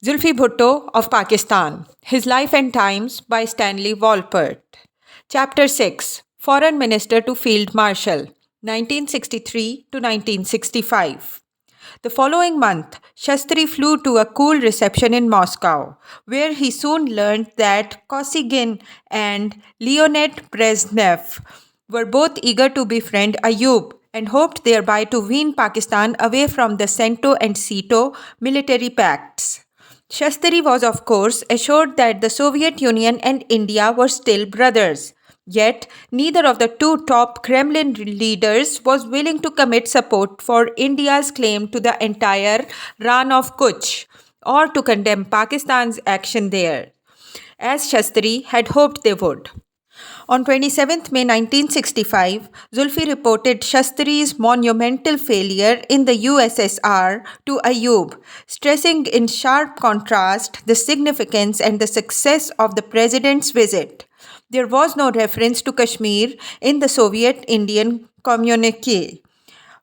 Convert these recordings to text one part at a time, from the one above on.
Zulfi Bhutto of Pakistan, His Life and Times by Stanley Wolpert. Chapter 6, Foreign Minister to Field Marshal, 1963 to 1965. The following month, Shastri flew to a cool reception in Moscow, where he soon learned that Kosygin and Leonid Brezhnev were both eager to befriend Ayub and hoped thereby to wean Pakistan away from the Cento and Sito military pacts. Shastri was, of course, assured that the Soviet Union and India were still brothers. Yet, neither of the two top Kremlin leaders was willing to commit support for India's claim to the entire Rann of Kutch or to condemn Pakistan's action there, as Shastri had hoped they would. On 27th May 1965, Zulfi reported Shastri's monumental failure in the USSR to Ayub, stressing in sharp contrast the significance and the success of the president's visit. There was no reference to Kashmir in the Soviet Indian communique.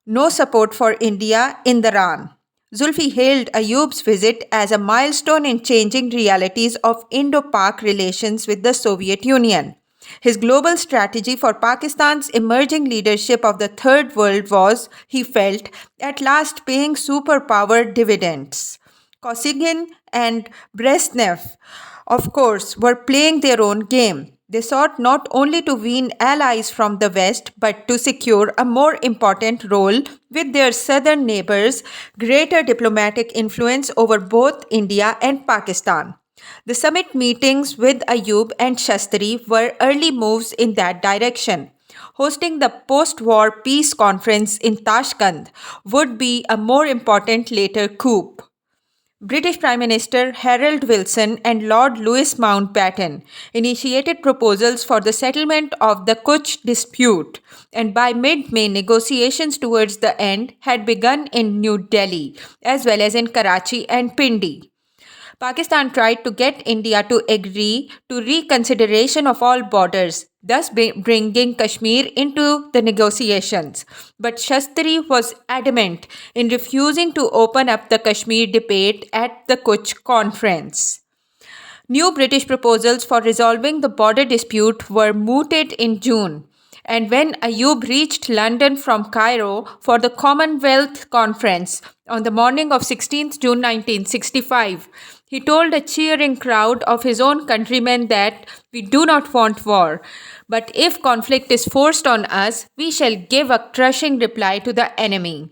No support for India in the Rann. Zulfi hailed Ayub's visit as a milestone in changing realities of Indo-Pak relations with the Soviet Union. His global strategy for Pakistan's emerging leadership of the Third World was, he felt, at last paying superpower dividends. Kosygin and Brezhnev, of course, were playing their own game. They sought not only to wean allies from the West, but to secure a more important role with their southern neighbors, greater diplomatic influence over both India and Pakistan. The summit meetings with Ayub and Shastri were early moves in that direction. Hosting the post-war peace conference in Tashkent would be a more important later coup. British Prime Minister Harold Wilson and Lord Louis Mountbatten initiated proposals for the settlement of the Kutch dispute, and by mid-May negotiations towards the end had begun in New Delhi as well as in Karachi and Pindi. Pakistan tried to get India to agree to reconsideration of all borders, thus bringing Kashmir into the negotiations. But Shastri was adamant in refusing to open up the Kashmir debate at the Kutch conference. New British proposals for resolving the border dispute were mooted in June. And when Ayub reached London from Cairo for the Commonwealth Conference on the morning of 16th June 1965, he told a cheering crowd of his own countrymen that we do not want war, but if conflict is forced on us, we shall give a crushing reply to the enemy.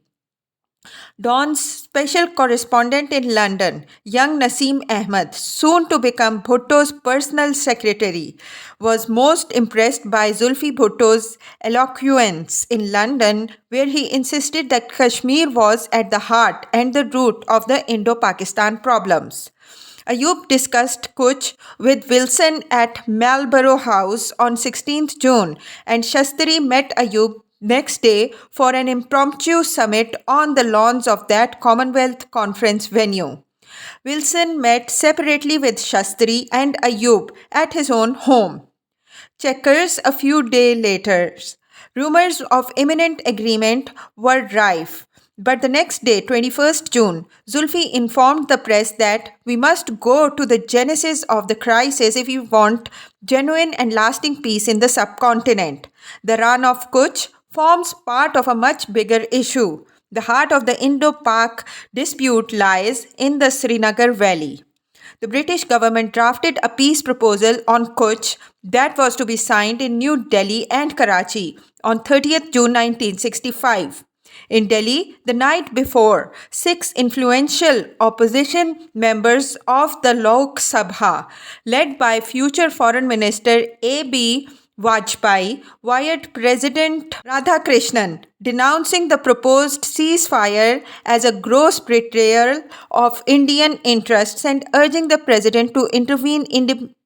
Dawn's special correspondent in London, young Naseem Ahmed, soon to become Bhutto's personal secretary, was most impressed by Zulfi Bhutto's eloquence in London, where he insisted that Kashmir was at the heart and the root of the Indo-Pakistan problems. Ayub discussed Kutch with Wilson at Marlborough House on 16th June, and Shastri met Ayub next day for an impromptu summit on the lawns of that Commonwealth Conference venue. Wilson met separately with Shastri and Ayub at his own home. Checkers a few days later. Rumors of imminent agreement were rife. But the next day, 21st June, Zulfi informed the press that we must go to the genesis of the crisis if we want genuine and lasting peace in the subcontinent. The Rann of Kutch forms part of a much bigger issue. The heart of the Indo-Pak dispute lies in the Srinagar Valley. The British government drafted a peace proposal on Kutch that was to be signed in New Delhi and Karachi on 30th June 1965. In Delhi, the night before, 6 influential opposition members of the Lok Sabha, led by future Foreign Minister A.B. Vajpayee, wired President Radhakrishnan, denouncing the proposed ceasefire as a gross betrayal of Indian interests and urging the president to intervene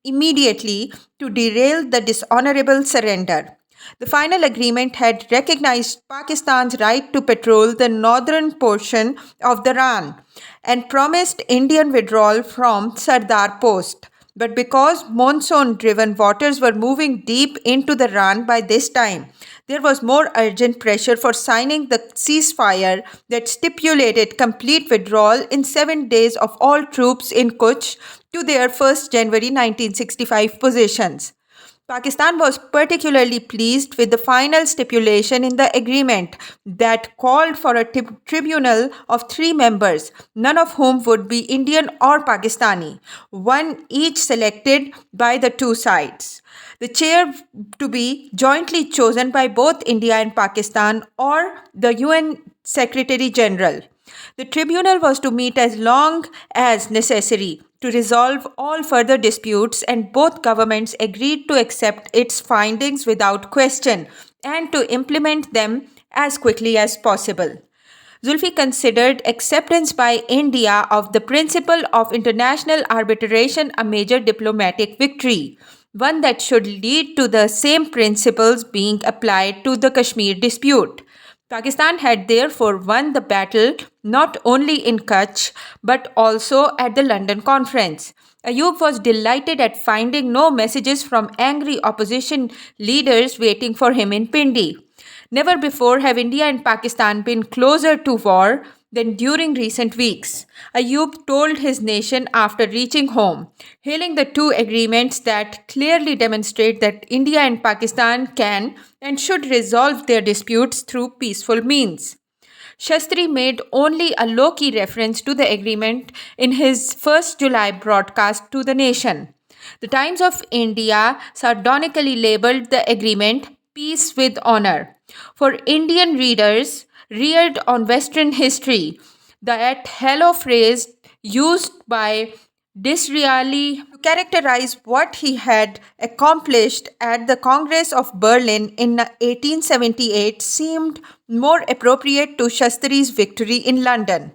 immediately to derail the dishonorable surrender. The final agreement had recognized Pakistan's right to patrol the northern portion of the Rann and promised Indian withdrawal from Sardar Post. But because monsoon-driven waters were moving deep into the Rann by this time, there was more urgent pressure for signing the ceasefire that stipulated complete withdrawal in 7 days of all troops in Kutch to their 1st January 1965 positions. Pakistan was particularly pleased with the final stipulation in the agreement that called for a tribunal of 3 members, none of whom would be Indian or Pakistani, one each selected by the two sides. The chair to be jointly chosen by both India and Pakistan or the UN Secretary General. The tribunal was to meet as long as necessary to resolve all further disputes, and both governments agreed to accept its findings without question and to implement them as quickly as possible. Zulfi considered acceptance by India of the principle of international arbitration a major diplomatic victory, one that should lead to the same principles being applied to the Kashmir dispute. Pakistan had therefore won the battle not only in Kutch but also at the London conference. Ayub was delighted at finding no messages from angry opposition leaders waiting for him in Pindi. Never before have India and Pakistan been closer to war than during recent weeks, Ayub told his nation after reaching home, hailing the two agreements that clearly demonstrate that India and Pakistan can and should resolve their disputes through peaceful means. Shastri made only a low-key reference to the agreement in his 1st July broadcast to the nation. The Times of India sardonically labeled the agreement Peace with Honor. For Indian readers reared on Western history, that hello phrase used by Disraeli to characterize what he had accomplished at the Congress of Berlin in 1878 seemed more appropriate to Shastri's victory in London.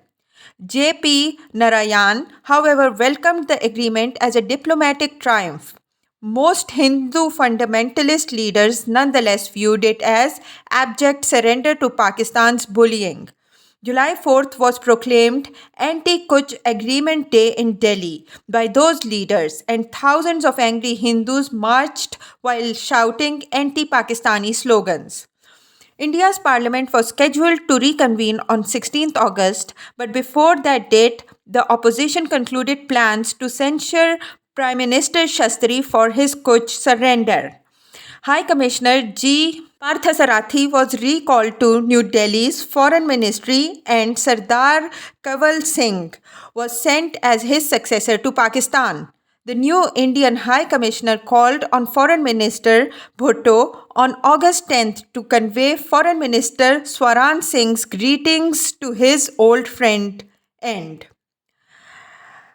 J.P. Narayan, however, welcomed the agreement as a diplomatic triumph. Most Hindu fundamentalist leaders nonetheless viewed it as abject surrender to Pakistan's bullying. July 4th was proclaimed Anti-Kutch Agreement Day in Delhi by those leaders, and thousands of angry Hindus marched while shouting anti-Pakistani slogans. India's parliament was scheduled to reconvene on 16th August, but before that date, the opposition concluded plans to censure Prime Minister Shastri for his Kutch surrender. High Commissioner G. Parthasarathi was recalled to New Delhi's Foreign Ministry, and Sardar Kaval Singh was sent as his successor to Pakistan. The new Indian High Commissioner called on Foreign Minister Bhutto on August 10th to convey Foreign Minister Swaran Singh's greetings to his old friend End.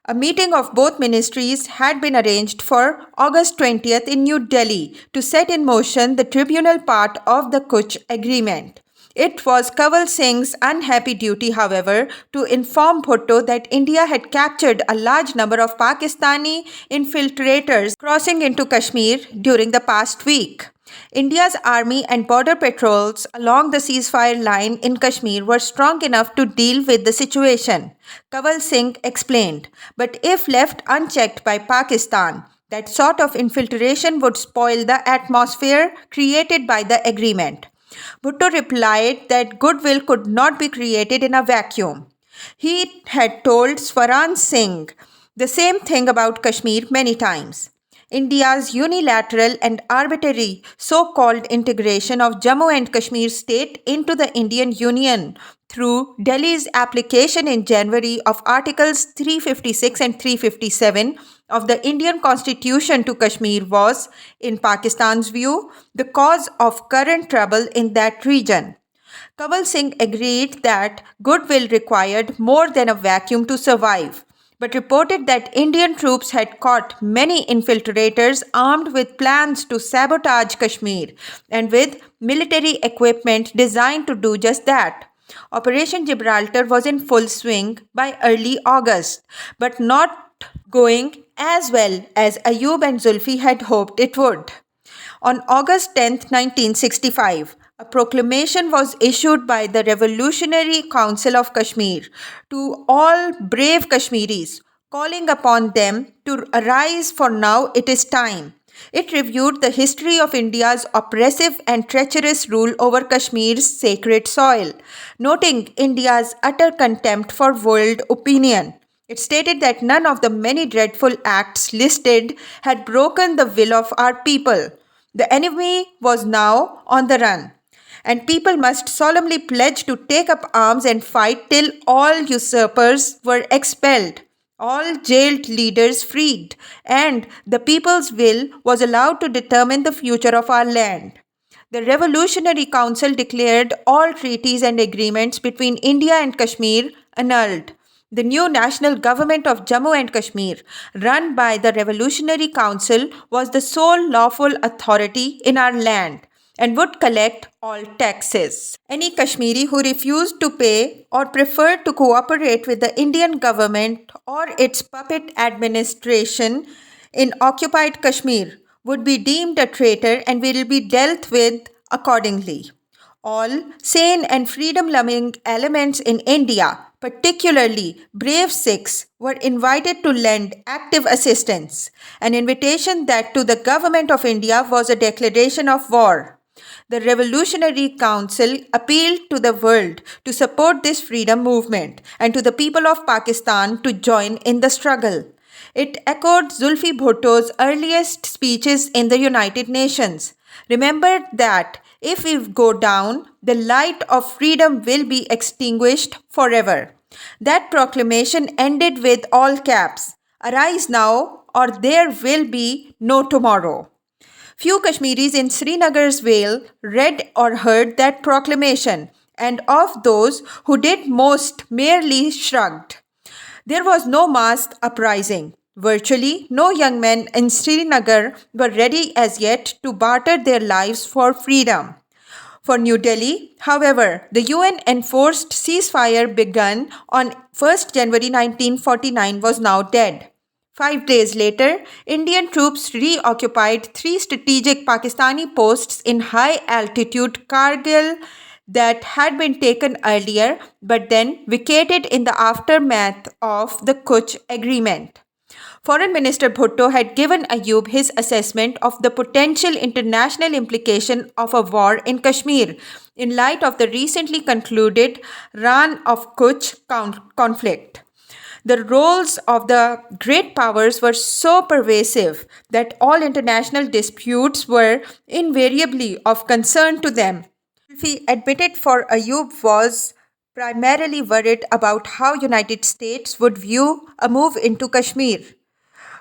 A meeting of both ministries had been arranged for August 20th in New Delhi to set in motion the tribunal part of the Kutch Agreement. It was Kaval Singh's unhappy duty, however, to inform Bhutto that India had captured a large number of Pakistani infiltrators crossing into Kashmir during the past week. India's army and border patrols along the ceasefire line in Kashmir were strong enough to deal with the situation, Kaval Singh explained. But if left unchecked by Pakistan, that sort of infiltration would spoil the atmosphere created by the agreement. Bhutto replied that goodwill could not be created in a vacuum. He had told Swaran Singh the same thing about Kashmir many times. India's unilateral and arbitrary so-called integration of Jammu and Kashmir state into the Indian Union through Delhi's application in January of Articles 356 and 357 of the Indian Constitution to Kashmir was, in Pakistan's view, the cause of current trouble in that region. Kaval Singh agreed that goodwill required more than a vacuum to survive, but reported that Indian troops had caught many infiltrators armed with plans to sabotage Kashmir and with military equipment designed to do just that. Operation Gibraltar was in full swing by early August, but not going as well as Ayub and Zulfi had hoped it would. On August 10, 1965, a proclamation was issued by the Revolutionary Council of Kashmir to all brave Kashmiris, calling upon them to arise, for now it is time. It reviewed the history of India's oppressive and treacherous rule over Kashmir's sacred soil, noting India's utter contempt for world opinion. It stated that none of the many dreadful acts listed had broken the will of our people. The enemy was now on the run, and people must solemnly pledge to take up arms and fight till all usurpers were expelled, all jailed leaders freed, and the people's will was allowed to determine the future of our land. The Revolutionary Council declared all treaties and agreements between India and Kashmir annulled. The new national government of Jammu and Kashmir, run by the Revolutionary Council, was the sole lawful authority in our land and would collect all taxes. Any Kashmiri who refused to pay or preferred to cooperate with the Indian government or its puppet administration in occupied Kashmir would be deemed a traitor and will be dealt with accordingly. All sane and freedom loving elements in India, particularly brave Sikhs, were invited to lend active assistance. An invitation that to the government of India was a declaration of war. The Revolutionary Council appealed to the world to support this freedom movement and to the people of Pakistan to join in the struggle. It echoed Zulfi Bhutto's earliest speeches in the United Nations. Remember that if we go down, the light of freedom will be extinguished forever. That proclamation ended with all caps: "Arise now, or there will be no tomorrow." Few Kashmiris in Srinagar's Vale read or heard that proclamation, and of those who did, most merely shrugged. There was no mass uprising. Virtually no young men in Srinagar were ready as yet to barter their lives for freedom. For New Delhi, however, the UN enforced ceasefire begun on 1st January 1949 was now dead. 5 days later, Indian troops reoccupied 3 strategic Pakistani posts in high altitude Kargil that had been taken earlier but then vacated in the aftermath of the Kutch Agreement. Foreign Minister Bhutto had given Ayub his assessment of the potential international implication of a war in Kashmir in light of the recently concluded Rann of Kutch conflict. The roles of the great powers were so pervasive that all international disputes were invariably of concern to them. Zulfi admitted for Ayub was primarily worried about how United States would view a move into Kashmir.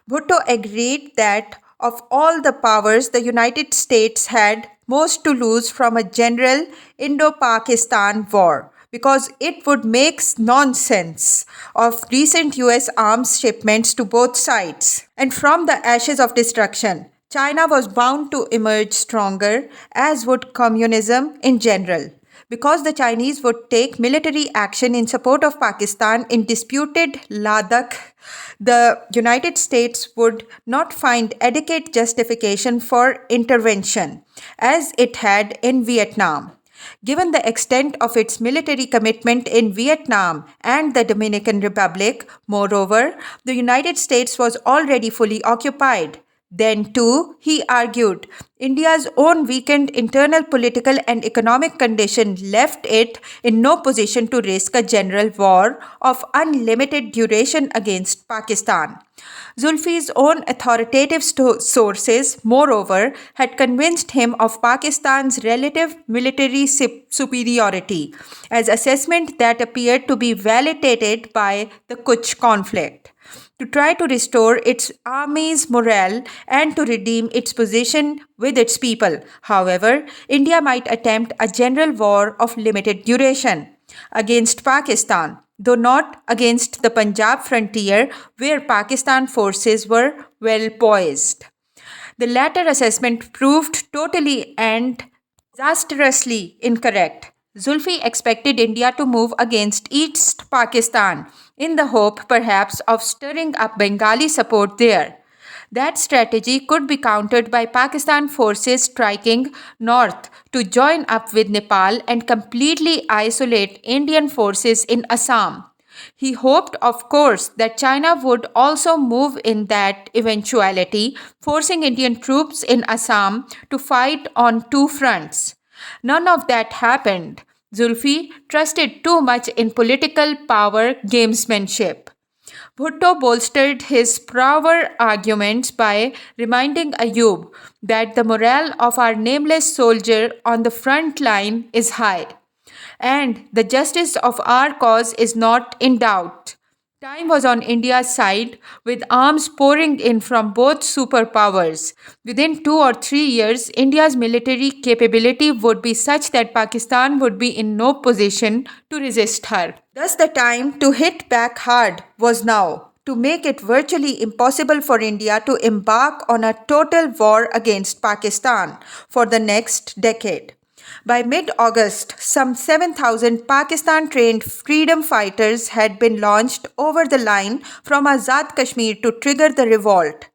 Bhutto agreed that of all the powers, the United States had most to lose from a general Indo-Pakistan war, because it would make nonsense of recent US arms shipments to both sides. And from the ashes of destruction, China was bound to emerge stronger, as would communism in general. Because the Chinese would take military action in support of Pakistan in disputed Ladakh, the United States would not find adequate justification for intervention, as it had in Vietnam. Given the extent of its military commitment in Vietnam and the Dominican Republic, moreover, the United States was already fully occupied. Then, too, he argued, India's own weakened internal political and economic condition left it in no position to risk a general war of unlimited duration against Pakistan. Zulfi's own authoritative sources, moreover, had convinced him of Pakistan's relative military superiority, as assessment that appeared to be validated by the Kutch conflict. To try to restore its army's morale and to redeem its position with its people, however, India might attempt a general war of limited duration against Pakistan, though not against the Punjab frontier where Pakistan forces were well poised. The latter assessment proved totally and disastrously incorrect. Zulfi expected India to move against East Pakistan in the hope, perhaps, of stirring up Bengali support there. That strategy could be countered by Pakistan forces striking north to join up with Nepal and completely isolate Indian forces in Assam. He hoped, of course, that China would also move in that eventuality, forcing Indian troops in Assam to fight on two fronts. None of that happened. Zulfi trusted too much in political power gamesmanship. Bhutto bolstered his braver arguments by reminding Ayub that the morale of our nameless soldier on the front line is high and the justice of our cause is not in doubt. Time was on India's side, with arms pouring in from both superpowers. Within 2 or 3 years, India's military capability would be such that Pakistan would be in no position to resist her. Thus, the time to hit back hard was now, to make it virtually impossible for India to embark on a total war against Pakistan for the next decade. By mid August, some 7,000 Pakistan trained freedom fighters had been launched over the line from Azad Kashmir to trigger the revolt.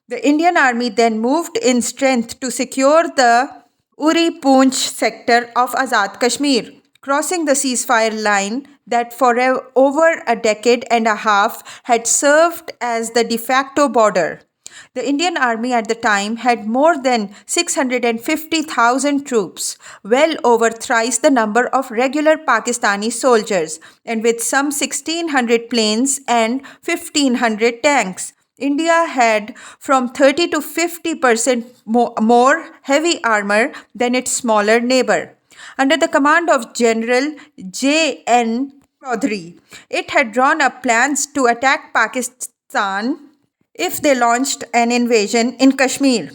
The Indian army then moved in strength to secure the Uri Poonch sector of Azad Kashmir, crossing the ceasefire line that for over a decade and a half had served as the de facto border. The Indian army at the time had more than 650,000 troops, well over thrice the number of regular Pakistani soldiers, and with some 1,600 planes and 1,500 tanks. India had from 30 to 50% more heavy armor than its smaller neighbor. Under the command of General J.N. Chaudhry, it had drawn up plans to attack Pakistan if they launched an invasion in Kashmir.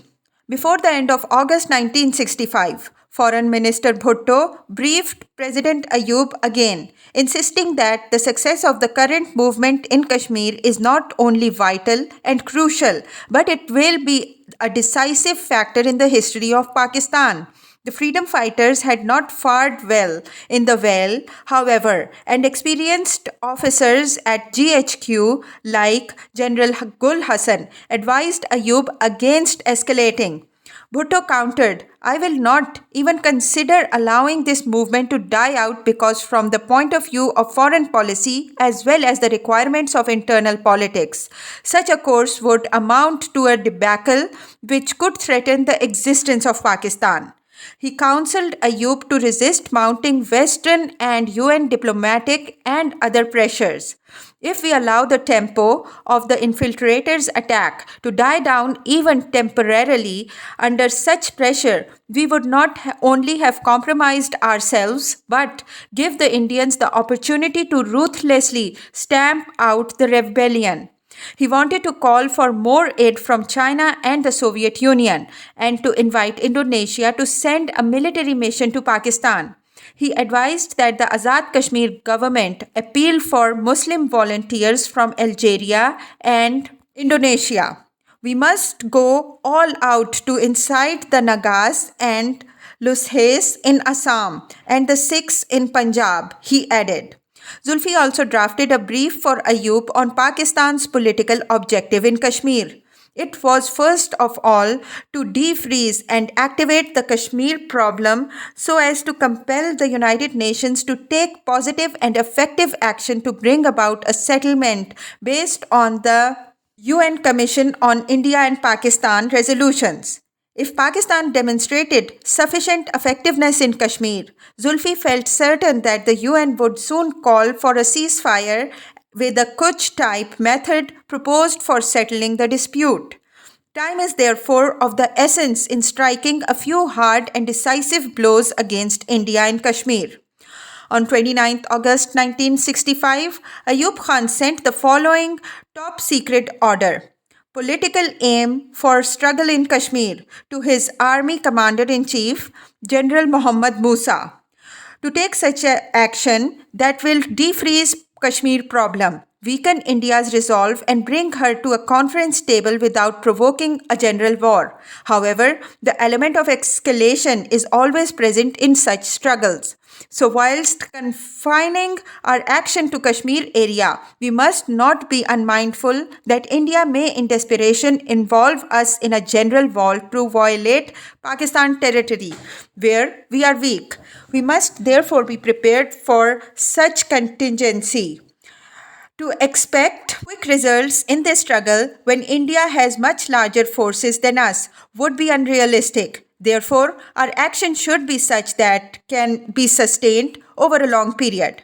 Before the end of August 1965, Foreign Minister Bhutto briefed President Ayub again, insisting that the success of the current movement in Kashmir is not only vital and crucial, but it will be a decisive factor in the history of Pakistan. The freedom fighters had not fared well in the well, however, and experienced officers at GHQ like General Gul Hassan advised Ayub against escalating. Bhutto countered, I will not even consider allowing this movement to die out because, from the point of view of foreign policy as well as the requirements of internal politics, such a course would amount to a debacle which could threaten the existence of Pakistan. He counseled Ayub to resist mounting Western and UN diplomatic and other pressures. If we allow the tempo of the infiltrators' attack to die down even temporarily under such pressure, we would not only have compromised ourselves but give the Indians the opportunity to ruthlessly stamp out the rebellion. He wanted to call for more aid from China and the Soviet Union and to invite Indonesia to send a military mission to Pakistan. He advised that the Azad Kashmir government appeal for Muslim volunteers from Algeria and Indonesia. We must go all out to incite the Nagas and Lushes in Assam and the Sikhs in Punjab, he added. Zulfi also drafted a brief for Ayub on Pakistan's political objective in Kashmir. It was first of all to defreeze and activate the Kashmir problem so as to compel the United Nations to take positive and effective action to bring about a settlement based on the UN Commission on India and Pakistan resolutions. If Pakistan demonstrated sufficient effectiveness in Kashmir, Zulfi felt certain that the UN would soon call for a ceasefire with a Kutch-type method proposed for settling the dispute. Time is therefore of the essence in striking a few hard and decisive blows against India in Kashmir. On 29 August 1965, Ayub Khan sent the following top-secret order. Political aim for struggle in Kashmir to his army commander-in-chief, General Muhammad Musa, to take such action that will defreeze Kashmir problem, weaken India's resolve and bring her to a conference table without provoking a general war. However, the element of escalation is always present in such struggles. So whilst confining our action to Kashmir area, we must not be unmindful that India may in desperation involve us in a general war to violate Pakistan territory where we are weak. We must therefore be prepared for such contingency. To expect quick results in this struggle when India has much larger forces than us would be unrealistic. Therefore, our action should be such that can be sustained over a long period.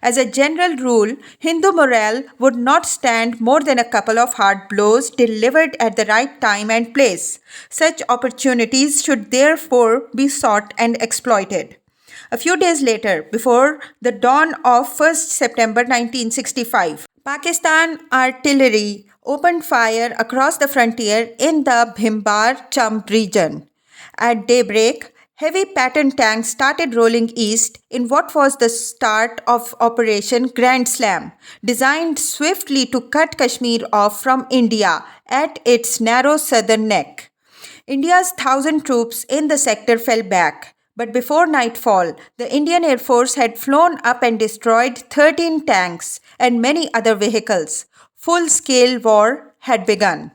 As a general rule, Hindu morale would not stand more than a couple of hard blows delivered at the right time and place. Such opportunities should therefore be sought and exploited. A few days later, before the dawn of 1st September 1965, Pakistan artillery opened fire across the frontier in the Bhimbar Chumb region. At daybreak, heavy pattern tanks started rolling east in what was the start of Operation Grand Slam, designed swiftly to cut Kashmir off from India at its narrow southern neck. India's 1,000 troops in the sector fell back, but before nightfall, the Indian Air Force had flown up and destroyed 13 tanks and many other vehicles. Full scale war had begun.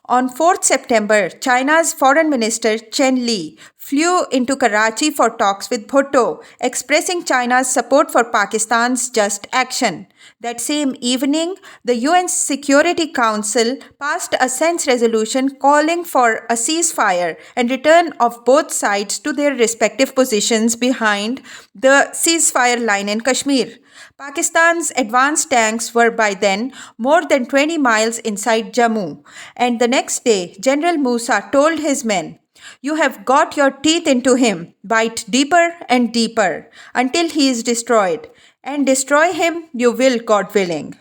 On 4th September, China's Foreign Minister Chen Li flew into Karachi for talks with Bhutto, expressing China's support for Pakistan's just action. That same evening, the UN Security Council passed a sense resolution calling for a ceasefire and return of both sides to their respective positions behind the ceasefire line in Kashmir. Pakistan's advanced tanks were by then more than 20 miles inside Jammu, and the next day, General Musa told his men, "You have got your teeth into him, bite deeper and deeper until he is destroyed, and destroy him you will, God willing."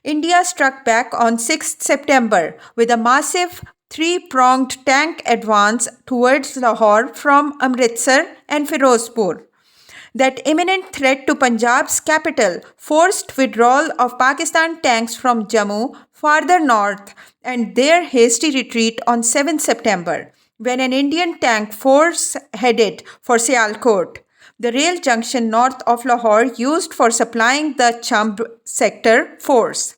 India struck back on 6th September with a massive three-pronged tank advance towards Lahore from Amritsar and Firozpur. That imminent threat to Punjab's capital forced withdrawal of Pakistan tanks from Jammu farther north and their hasty retreat on 7 September, when an Indian tank force headed for Sialkot, the rail junction north of Lahore used for supplying the Chumb sector force.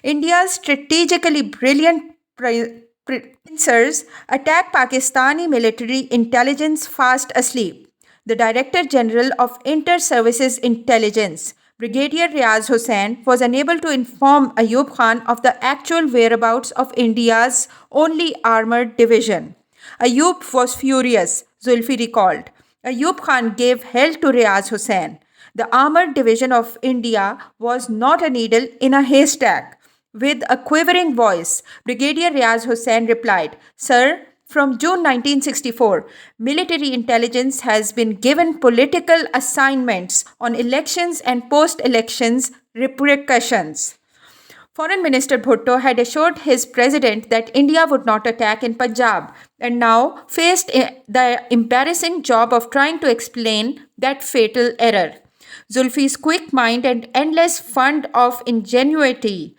India's strategically brilliant pincers attacked Pakistani military intelligence fast asleep. The Director General of Inter-Services Intelligence, Brigadier Riaz Hussain, was unable to inform Ayub Khan of the actual whereabouts of India's only armored division. Ayub was furious, Zulfi recalled. Ayub Khan gave hell to Riaz Hussain. The armored division of India was not a needle in a haystack. With a quivering voice, Brigadier Riaz Hussain replied, "Sir, from June 1964, military intelligence has been given political assignments on elections and post-elections repercussions." Foreign Minister Bhutto had assured his president that India would not attack in Punjab and now faced the embarrassing job of trying to explain that fatal error. Zulfi's quick mind and endless fund of ingenuity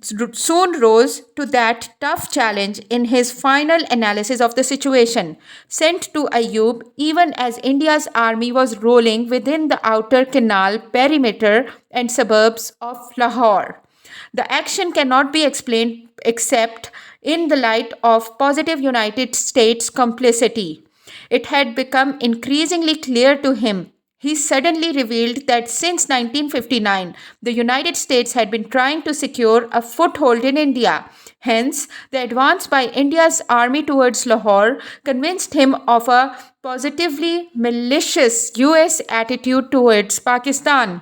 soon rose to that tough challenge in his final analysis of the situation, sent to Ayub even as India's army was rolling within the outer canal perimeter and suburbs of Lahore. The action cannot be explained except in the light of positive United States complicity. It had become increasingly clear to him. He suddenly revealed that since 1959, the United States had been trying to secure a foothold in India. Hence, the advance by India's army towards Lahore convinced him of a positively malicious US attitude towards Pakistan.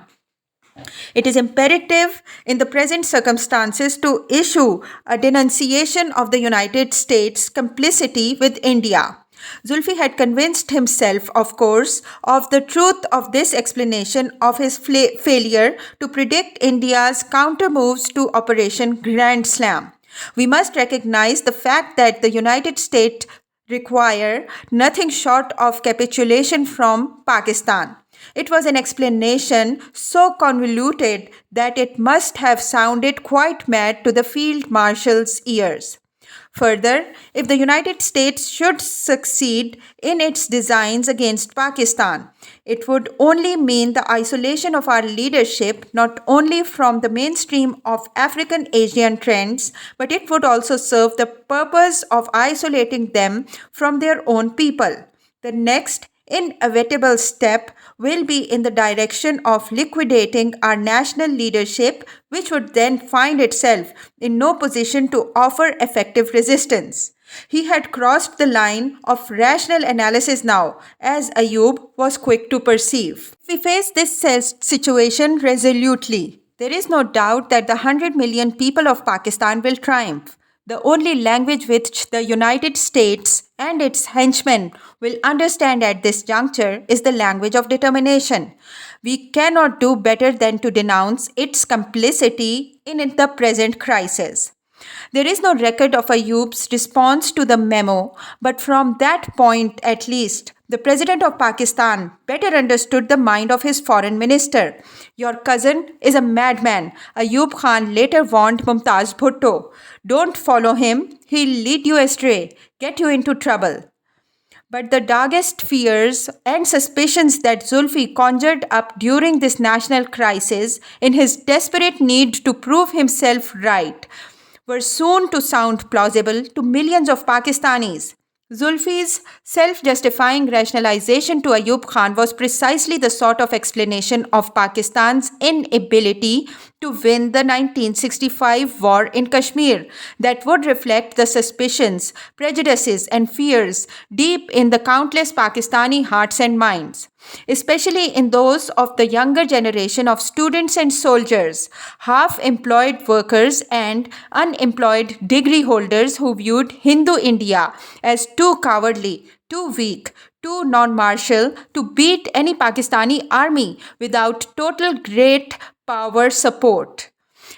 It is imperative in the present circumstances to issue a denunciation of the United States' complicity with India. Zulfi had convinced himself, of course, of the truth of this explanation of his failure to predict India's counter-moves to Operation Grand Slam. We must recognize the fact that the United States require nothing short of capitulation from Pakistan. It was an explanation so convoluted that it must have sounded quite mad to the Field Marshal's ears. Further, if the United States should succeed in its designs against Pakistan, it would only mean the isolation of our leadership not only from the mainstream of African Asian trends, but it would also serve the purpose of isolating them from their own people. The next inevitable step will be in the direction of liquidating our national leadership, which would then find itself in no position to offer effective resistance. He had crossed the line of rational analysis now, as Ayub was quick to perceive. We face this situation resolutely. There is no doubt that the 100 million people of Pakistan will triumph. The only language which the United States and its henchmen will understand at this juncture is the language of determination. We cannot do better than to denounce its complicity in the present crisis. There is no record of Ayub's response to the memo, but from that point at least, the President of Pakistan better understood the mind of his foreign minister. Your cousin is a madman, Ayub Khan later warned Mumtaz Bhutto. Don't follow him, he'll lead you astray, get you into trouble. But the darkest fears and suspicions that Zulfi conjured up during this national crisis, in his desperate need to prove himself right, were soon to sound plausible to millions of Pakistanis. Zulfi's self-justifying rationalization to Ayub Khan was precisely the sort of explanation of Pakistan's inability to win the 1965 war in Kashmir that would reflect the suspicions, prejudices and fears deep in the countless Pakistani hearts and minds, especially in those of the younger generation of students and soldiers, half-employed workers and unemployed degree holders who viewed Hindu India as too cowardly, too weak, too non-martial to beat any Pakistani army without total great power support.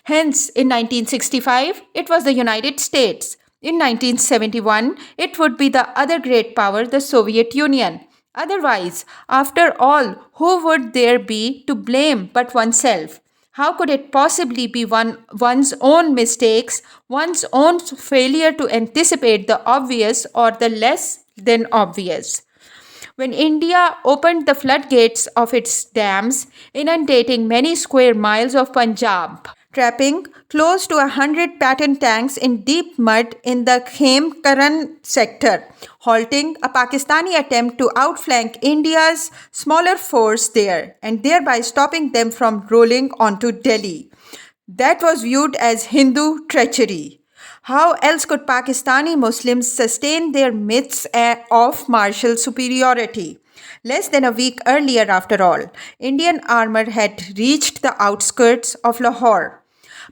Hence, in 1965, it was the United States. In 1971, it would be the other great power, the Soviet Union. Otherwise, after all, who would there be to blame but oneself? How could it possibly be one's own mistakes, one's own failure to anticipate the obvious or the less than obvious? When India opened the floodgates of its dams, inundating many square miles of Punjab, trapping close to 100 patent tanks in deep mud in the Khemkaran sector, halting a Pakistani attempt to outflank India's smaller force there and thereby stopping them from rolling onto Delhi. That was viewed as Hindu treachery. How else could Pakistani Muslims sustain their myths of martial superiority? Less than a week earlier, after all, Indian armor had reached the outskirts of Lahore.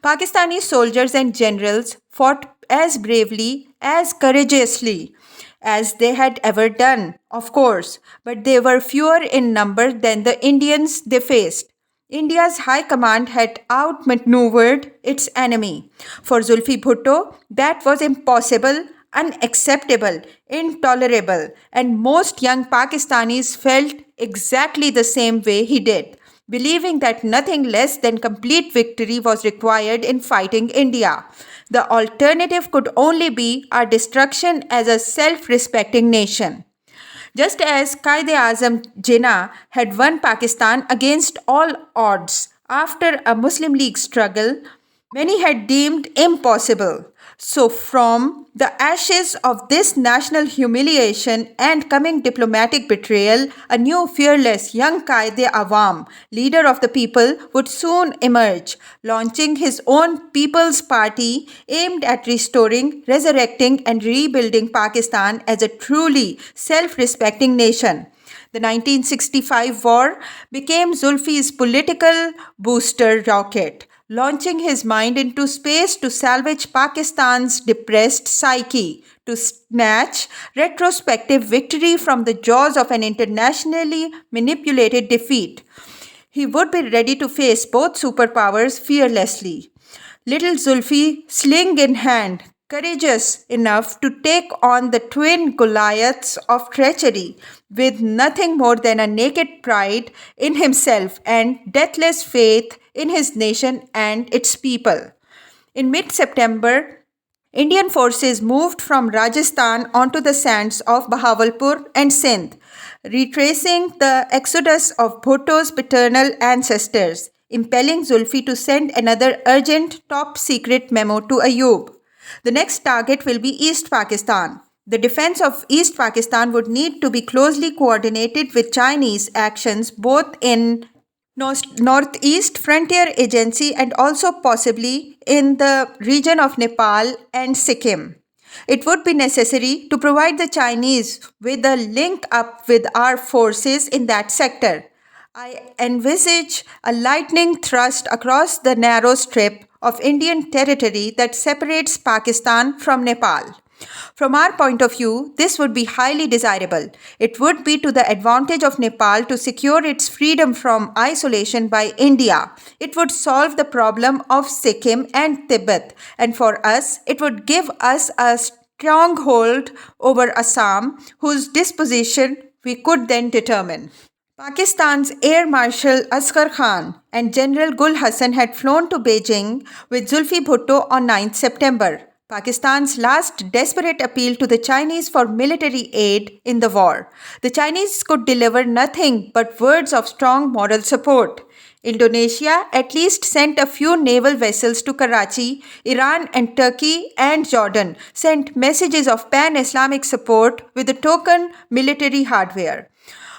Pakistani soldiers and generals fought as bravely, as courageously as they had ever done, of course, but they were fewer in number than the Indians they faced. India's high command had outmaneuvered its enemy. For Zulfi Bhutto, that was impossible, unacceptable, intolerable, and most young Pakistanis felt exactly the same way he did, believing that nothing less than complete victory was required in fighting India. The alternative could only be our destruction as a self-respecting nation. Just as Quaid-e-Azam Jinnah had won Pakistan against all odds after a Muslim League struggle many had deemed impossible. So from the ashes of this national humiliation and coming diplomatic betrayal, a new fearless young Quaid-e-Awam, leader of the people, would soon emerge, launching his own People's Party aimed at restoring, resurrecting and rebuilding Pakistan as a truly self-respecting nation. The 1965 war became Zulfi's political booster rocket, launching his mind into space to salvage Pakistan's depressed psyche, to snatch retrospective victory from the jaws of an internationally manipulated defeat. He would be ready to face both superpowers fearlessly. Little Zulfi, sling in hand, courageous enough to take on the twin Goliaths of treachery with nothing more than a naked pride in himself and deathless faith in his nation and its people. In mid-September, Indian forces moved from Rajasthan onto the sands of Bahawalpur and Sindh, retracing the exodus of Bhutto's paternal ancestors, impelling Zulfi to send another urgent top-secret memo to Ayub. The next target will be East Pakistan. The defense of East Pakistan would need to be closely coordinated with Chinese actions both in Northeast Frontier Agency and also possibly in the region of Nepal and Sikkim. It would be necessary to provide the Chinese with a link up with our forces in that sector. I envisage a lightning thrust across the narrow strip of Indian territory that separates Pakistan from Nepal. From our point of view, this would be highly desirable. It would be to the advantage of Nepal to secure its freedom from isolation by India. It would solve the problem of Sikkim and Tibet, and for us, it would give us a stronghold over Assam, whose disposition we could then determine. Pakistan's Air Marshal Asghar Khan and General Gul Hassan had flown to Beijing with Zulfi Bhutto on 9 September. Pakistan's last desperate appeal to the Chinese for military aid in the war. The Chinese could deliver nothing but words of strong moral support. Indonesia at least sent a few naval vessels to Karachi. Iran and Turkey and Jordan sent messages of pan-Islamic support with the token military hardware.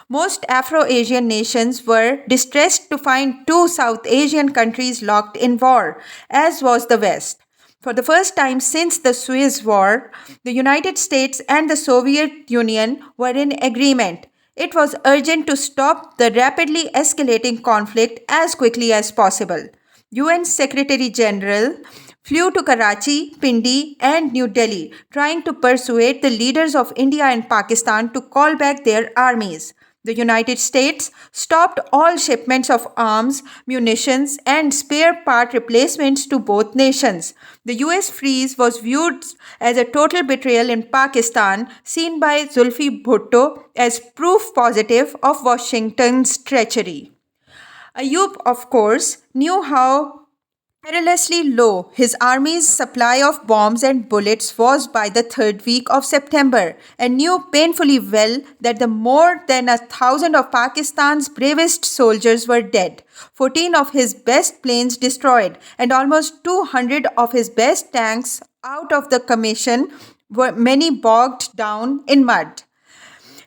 Most Afro-Asian nations were distressed to find two South Asian countries locked in war, as was the West. For the first time since the Suez War, the United States and the Soviet Union were in agreement. It was urgent to stop the rapidly escalating conflict as quickly as possible. UN Secretary General flew to Karachi, Pindi, and New Delhi, trying to persuade the leaders of India and Pakistan to call back their armies. The United States stopped all shipments of arms, munitions, and spare part replacements to both nations. The US freeze was viewed as a total betrayal in Pakistan, seen by Zulfi Bhutto as proof positive of Washington's treachery. Ayub, of course, knew how perilously low his army's supply of bombs and bullets was by the third week of September, and knew painfully well that the more than 1,000 of Pakistan's bravest soldiers were dead, 14 of his best planes destroyed, and almost 200 of his best tanks out of the commission, were many bogged down in mud.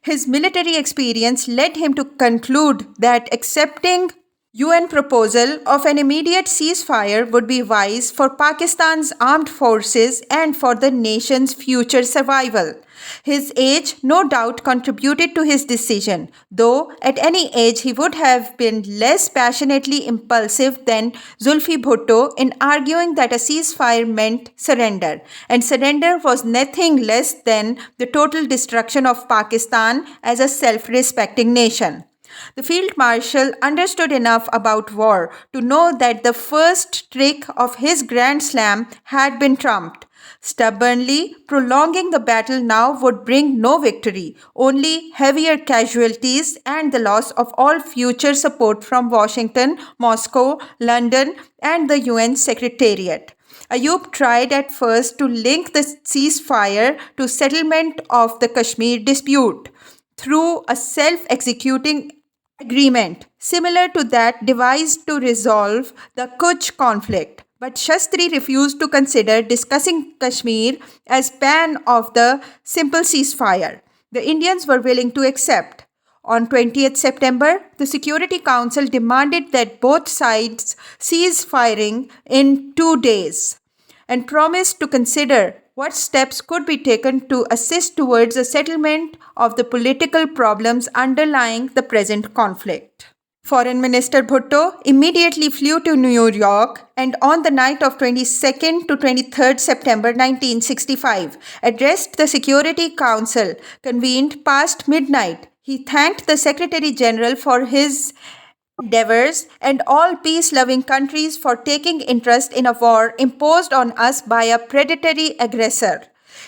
His military experience led him to conclude that accepting UN proposal of an immediate ceasefire would be wise for Pakistan's armed forces and for the nation's future survival. His age no doubt contributed to his decision, though at any age he would have been less passionately impulsive than Zulfi Bhutto in arguing that a ceasefire meant surrender, and surrender was nothing less than the total destruction of Pakistan as a self-respecting nation. The Field Marshal understood enough about war to know that the first trick of his Grand Slam had been trumped. Stubbornly prolonging the battle now would bring no victory, only heavier casualties and the loss of all future support from Washington, Moscow, London, and the UN Secretariat. Ayub tried at first to link the ceasefire to settlement of the Kashmir dispute through a self-executing agreement similar to that devised to resolve the Kutch conflict. But Shastri refused to consider discussing Kashmir as pan of the simple ceasefire. The Indians were willing to accept. On 20th September, the Security Council demanded that both sides cease firing in 2 days and promised to consider what steps could be taken to assist towards a settlement of the political problems underlying the present conflict. Foreign Minister Bhutto immediately flew to New York and on the night of 22nd to 23rd September 1965 addressed the Security Council convened past midnight. He thanked the Secretary General for his endeavors and all peace-loving countries for taking interest in a war imposed on us by a predatory aggressor.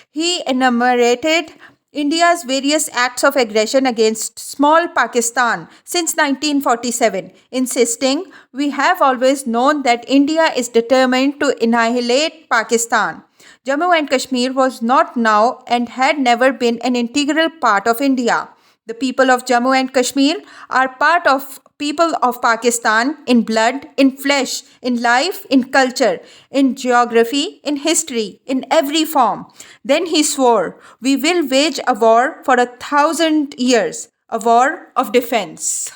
He enumerated India's various acts of aggression against small Pakistan since 1947, insisting, "We have always known that India is determined to annihilate Pakistan. Jammu and Kashmir was not now and had never been an integral part of India. The people of Jammu and Kashmir are part of people of Pakistan in blood, in flesh, in life, in culture, in geography, in history, in every form. Then he swore, "We will wage a war for 1,000 years, a war of defense."